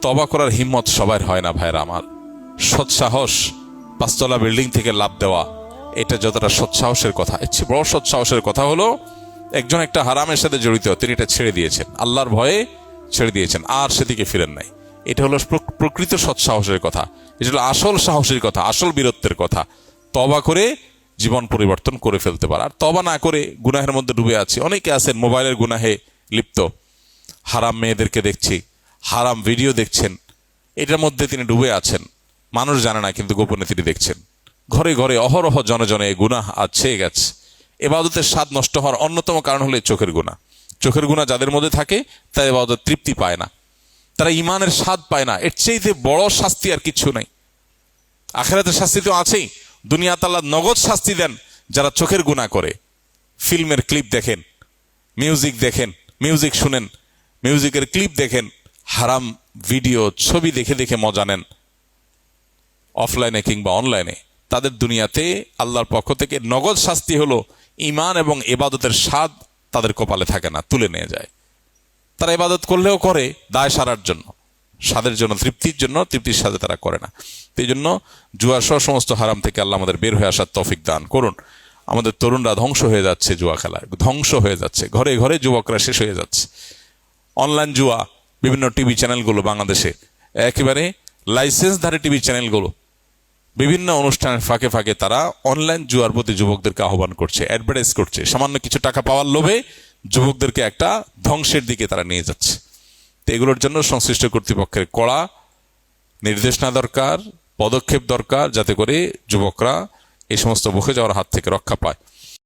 তওবা করার হিম্মত সবার হয় না ভাইরা আমার। সৎসাহস, 5 তলা বিল্ডিং থেকে লাফ দেওয়া, এটা যতটা সৎসাহসের কথা, এর চেয়ে বড় সৎসাহসের কথা হলো একজন একটা হারামের সাথে জড়িত, তিনি এটা ছেড়ে দিয়েছেন, আল্লাহর ভয়ে ছেড়ে দিয়েছেন, আর সেদিকে ফিরেন নাই। এটা হলো প্রকৃত সৎসাহসের কথা, এটা হলো আসল সাহসের কথা, আসল বীরত্বের কথা। তওবা করে জীবন পরিবর্তন করে ফেলতে পারে। আর তওবা না করে গুনাহের মধ্যে ডুবে আছে অনেকে আছেন, মোবাইলের গুনাহে লিপ্ত, হারাম মেয়েদেরকে দেখছি, হারাম ভিডিও দেখছেন, এটার মধ্যে তিনি ডুবে আছেন, মানুষ জানে না, কিন্তু গোপনে তিনি দেখছেন। ঘরে ঘরে অহরহ জনে জনে গুনাহ আজ ছেয়ে গেছে। ইবাদতের স্বাদ নষ্ট হওয়ার অন্যতম কারণ হলো চোখের গুনাহ। চোখের গুনাহ যাদের মধ্যে থাকে তারা ইবাদত তৃপ্তি পায় না, তারা ইমানের স্বাদ পায় না। এর চেয়ে বড় শাস্তি আর কিছু নাই। আখিরাতের শাস্তি তো আছেই, দুনিয়াতে আল্লাহ নগদ শাস্তি দেন যারা চোখের গুনাহ করে। ফিল্মের ক্লিপ দেখেন, মিউজিক দেখেন, মিউজিক শুনেন, মিউজিকের ক্লিপ দেখেন, হারাম ভিডিও ছবি দেখে দেখে মজা নেন, অফলাইনে কিংবা অনলাইনে, তাদের দুনিয়াতে আল্লাহর পক্ষ থেকে নগদ শাস্তি হলো ঈমান এবং ইবাদতের স্বাদ তাদের কপালে থাকে না, তুলে নিয়ে যায়। তারা ইবাদত করলেও করে দায় সারার জন্য, স্বাদের জন্য, তৃপ্তির জন্য, তৃপ্তির সাথে তারা করে না। এই জন্য জুয়া সহ সমস্ত হারাম থেকে আল্লাহ আমাদের বের হয়ে আসার তৌফিক দান করুন। আমাদের তরুণরা ধ্বংস হয়ে যাচ্ছে, জুয়া খেলায় ধ্বংস হয়ে যাচ্ছে, ঘরে ঘরে যুবকরা শেষ হয়ে যাচ্ছে। অনলাইন জুয়া, বিভিন্ন টিভি চ্যানেলগুলো বাংলাদেশে, একেবারে লাইসেন্সধারী টিভি চ্যানেলগুলো বিভিন্ন অনুষ্ঠানের ফাঁকে ফাঁকে তারা অনলাইন জুয়ার প্রতি যুবকদেরকে আহ্বান করছে, অ্যাডভার্টাইজ করছে, সামান্য কিছু টাকা পাওয়ার লোভে যুবকদেরকে একটা ধ্বংসের দিকে তারা নিয়ে যাচ্ছে। তো এগুলোর জন্য সংশ্লিষ্ট কর্তৃপক্ষের কড়া নির্দেশনা দরকার, পদক্ষেপ দরকার, যাতে করে যুবকরা এই সমস্ত বকে যাওয়ার হাত থেকে রক্ষা পায়।